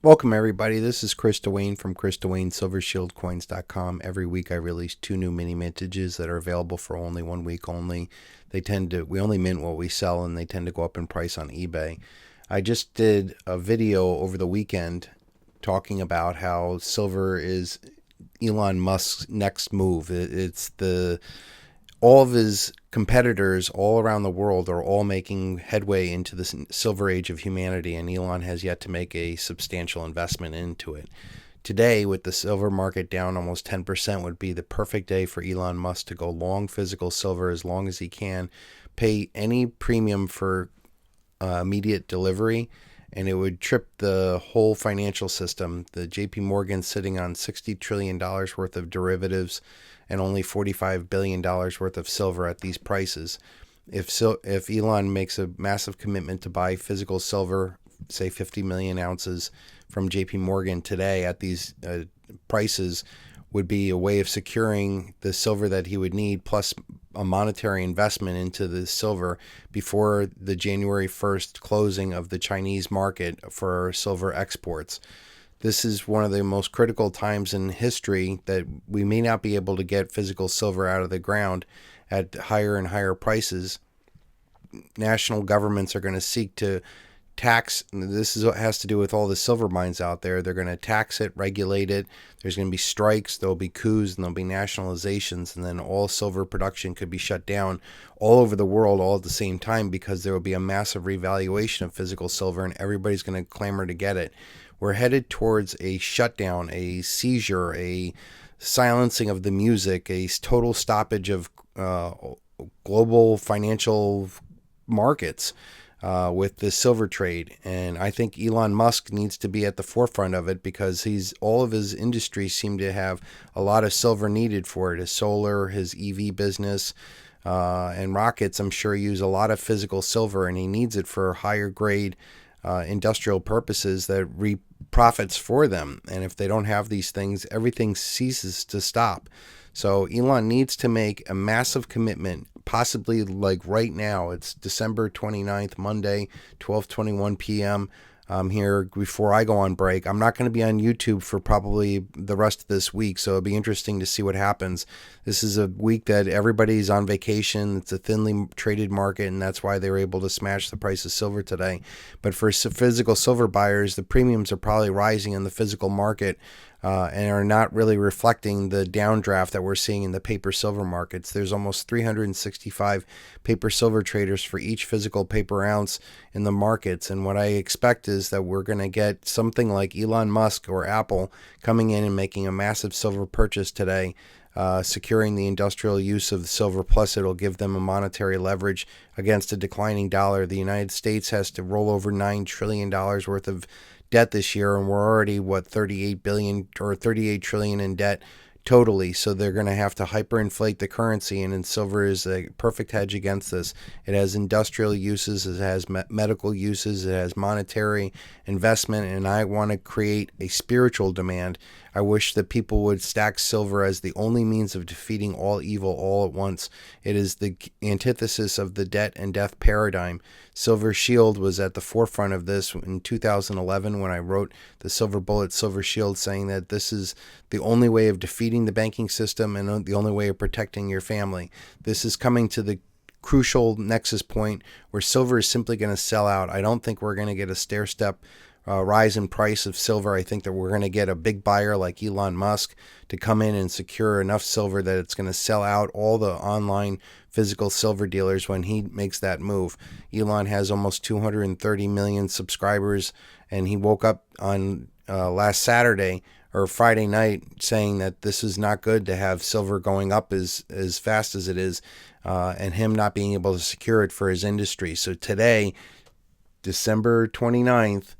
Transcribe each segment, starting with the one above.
Welcome everybody. This is Chris Dwayne from Chris Dwayne SilverShieldCoins.com. Every week I release 2 new mini mintages that are available for only 1 week only. We only mint what we sell, and they tend to go up in price on eBay. I just did a video over the weekend talking about how silver is Elon Musk's next move. All of his competitors all around the world are all making headway into this silver age of humanity, and Elon has yet to make a substantial investment into it. Today, with the silver market down almost 10%, would be the perfect day for Elon Musk to go long physical silver as long as he can, pay any premium for immediate delivery, and it would trip the whole financial system. The JP Morgan sitting on $60 trillion worth of derivatives and only $45 billion worth of silver at these prices. If Elon makes a massive commitment to buy physical silver, say 50 million ounces from JP Morgan today at these prices, would be a way of securing the silver that he would need, plus a monetary investment into the silver before the January 1st closing of the Chinese market for silver exports. This is one of the most critical times in history that we may not be able to get physical silver out of the ground at higher and higher prices. National governments are going to seek to tax. This has to do with all the silver mines out there. They're going to tax it, regulate it. There's going to be strikes, there'll be coups, and there'll be nationalizations, and then all silver production could be shut down all over the world all at the same time, because there will be a massive revaluation of physical silver, and everybody's going to clamor to get it. We're headed towards a shutdown, a seizure, a silencing of the music, a total stoppage of global financial markets with the silver trade. And I think Elon Musk needs to be at the forefront of it, because all of his industries seem to have a lot of silver needed for it. His solar, his EV business, and rockets, I'm sure, use a lot of physical silver, and he needs it for higher grade industrial purposes that profits for them. And if they don't have these things, everything ceases to stop. So Elon needs to make a massive commitment, possibly like right now. It's December 29th, Monday, 12:21 p.m. Here before I go on break. I'm not going to be on YouTube for probably the rest of this week, so it'll be interesting to see what happens. This is a week that everybody's on vacation. It's a thinly traded market, and that's why they were able to smash the price of silver today. But for physical silver buyers, the premiums are probably rising in the physical market, and are not really reflecting the downdraft that we're seeing in the paper silver markets. There's almost 365 paper silver traders for each physical paper ounce in the markets. And what I expect is that we're going to get something like Elon Musk or Apple coming in and making a massive silver purchase today, securing the industrial use of silver, plus it'll give them a monetary leverage against a declining dollar. The United States has to roll over $9 trillion worth of debt this year, and we're already 38 billion or 38 trillion in debt totally. So they're going to have to hyperinflate the currency, and silver is a perfect hedge against this. It has industrial uses, it has medical uses, it has monetary investment, and I want to create a spiritual demand. I wish that people would stack silver as the only means of defeating all evil all at once. It is the antithesis of the debt and death paradigm. Silver Shield was at the forefront of this in 2011 when I wrote the Silver Bullet, Silver Shield, saying that this is the only way of defeating the banking system and the only way of protecting your family. This is coming to the crucial nexus point where silver is simply going to sell out. I don't think we're going to get a stair-step rise in price of silver. I think that we're going to get a big buyer like Elon Musk to come in and secure enough silver that it's going to sell out all the online physical silver dealers when he makes that move. Elon has almost 230 million subscribers, and he woke up on last Saturday or Friday night saying that this is not good to have silver going up as fast as it is, and him not being able to secure it for his industry. So today, December 29th,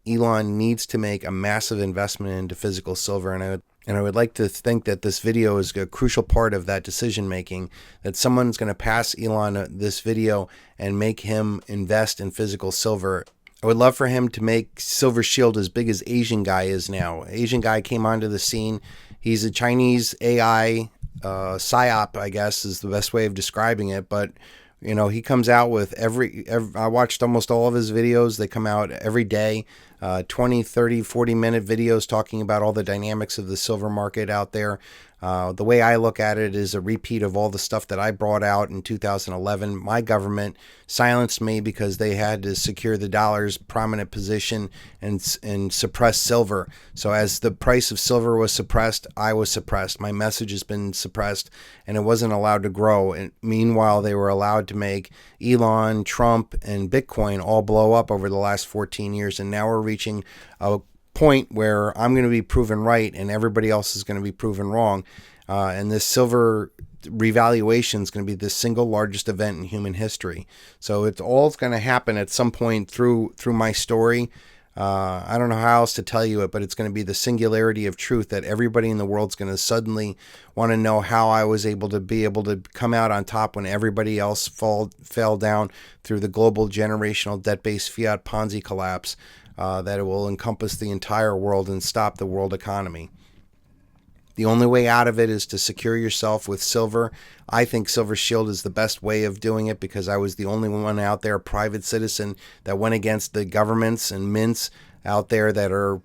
Elon needs to make a massive investment into physical silver, and I would like to think that this video is a crucial part of that decision making, that someone's going to pass Elon this video and make him invest in physical silver. I would love for him to make Silver Shield as big as Asian Guy is now. Asian Guy came onto the scene. He's a Chinese AI psyop, I guess is the best way of describing it, but he comes out with I watched almost all of his videos. They come out every day. 20, 30, 40-minute videos talking about all the dynamics of the silver market out there. The way I look at it is a repeat of all the stuff that I brought out in 2011. My government silenced me because they had to secure the dollar's prominent position and suppress silver. So as the price of silver was suppressed, I was suppressed. My message has been suppressed, and it wasn't allowed to grow. And meanwhile, they were allowed to make Elon, Trump, and Bitcoin all blow up over the last 14 years. And now we're reaching a point where I'm going to be proven right and everybody else is going to be proven wrong. And this silver revaluation is going to be the single largest event in human history. So it's all going to happen at some point through my story. I don't know how else to tell you it, but it's going to be the singularity of truth that everybody in the world's going to suddenly want to know how I was able to come out on top when everybody else fell down through the global generational debt-based fiat Ponzi collapse. That it will encompass the entire world and stop the world economy. The only way out of it is to secure yourself with silver. I think Silver Shield is the best way of doing it because I was the only one out there, private citizen, that went against the governments and mints out there that are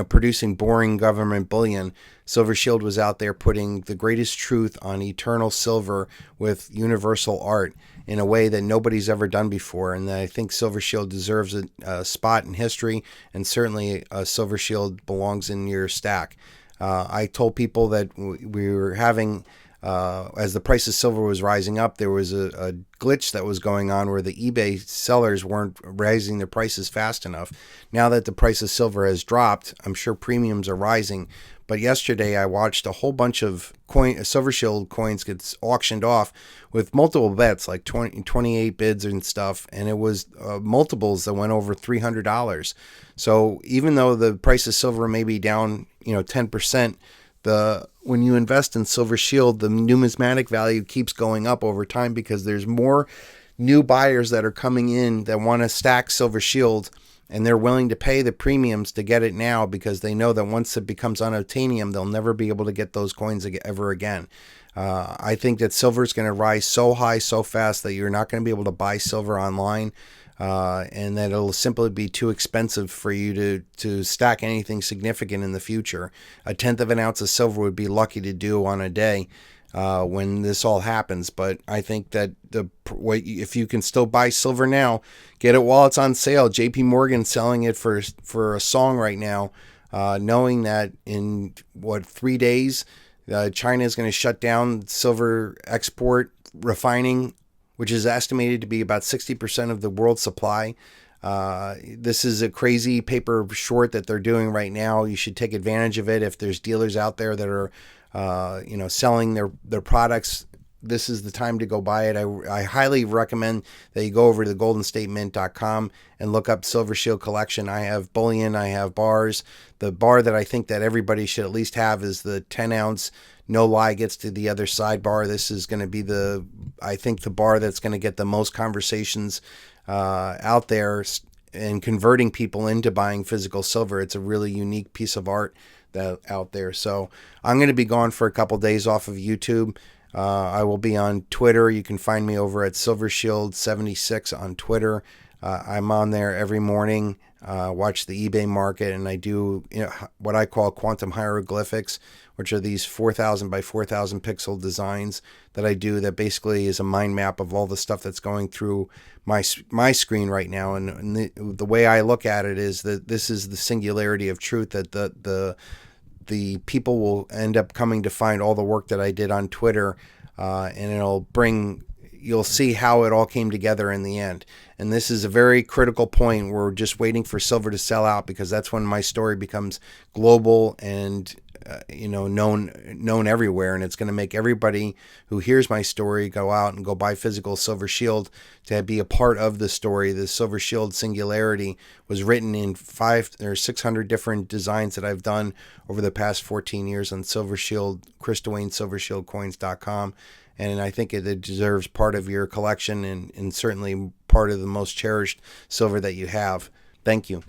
producing boring government bullion. Silver Shield was out there putting the greatest truth on eternal silver with universal art in a way that nobody's ever done before. And I think Silver Shield deserves a spot in history, and certainly Silver Shield belongs in your stack. I told people that we were having, as the price of silver was rising up, there was a glitch that was going on where the eBay sellers weren't raising their prices fast enough. Now that the price of silver has dropped, I'm sure premiums are rising. But yesterday I watched a whole bunch of Silver Shield coins get auctioned off with multiple bets, like 28 bids and stuff, and it was multiples that went over $300. So even though the price of silver may be down 10%, when you invest in Silver Shield, the numismatic value keeps going up over time because there's more new buyers that are coming in that want to stack Silver Shield, and they're willing to pay the premiums to get it now because they know that once it becomes unobtainium, they'll never be able to get those coins ever again. I think that silver is going to rise so high, so fast that you're not going to be able to buy silver online, and that it'll simply be too expensive for you to stack anything significant in the future. 1/10 of an ounce of silver would be lucky to do on a day when this all happens. But I think that if you can still buy silver now, get it while it's on sale. JP Morgan's selling it for a song right now, knowing that in 3 days, China is going to shut down silver export refining, which is estimated to be about 60% of the world's supply. This is a crazy paper short that they're doing right now. You should take advantage of it. If there's dealers out there that are selling their products, this is the time to go buy it. I highly recommend that you go over to goldenstatemint.com and look up Silver Shield collection. I have bullion, I have bars. The bar that I think that everybody should at least have is the 10 ounce no lie gets to the other side bar. This is going to be the bar that's going to get the most conversations out there and converting people into buying physical silver. It's a really unique piece of art out there. So I'm going to be gone for a couple days off of YouTube. I will be on Twitter. You can find me over at Silver Shield 76 on Twitter. I'm on there every morning. Watch the eBay market, and I do what I call quantum hieroglyphics, which are these 4,000 by 4,000 pixel designs that I do. That basically is a mind map of all the stuff that's going through my screen right now. And the way I look at it is that this is the singularity of truth. That the people will end up coming to find all the work that I did on Twitter, and you'll see how it all came together in the end. And this is a very critical point. We're just waiting for silver to sell out, because that's when my story becomes global and known everywhere. And it's going to make everybody who hears my story go out and go buy physical Silver Shield to be a part of the story. The Silver Shield Singularity was written in 500 or 600 different designs that I've done over the past 14 years on Silver Shield, Chris Dwayne, silvershieldcoins.com. And I think it deserves part of your collection, and certainly part of the most cherished silver that you have. Thank you.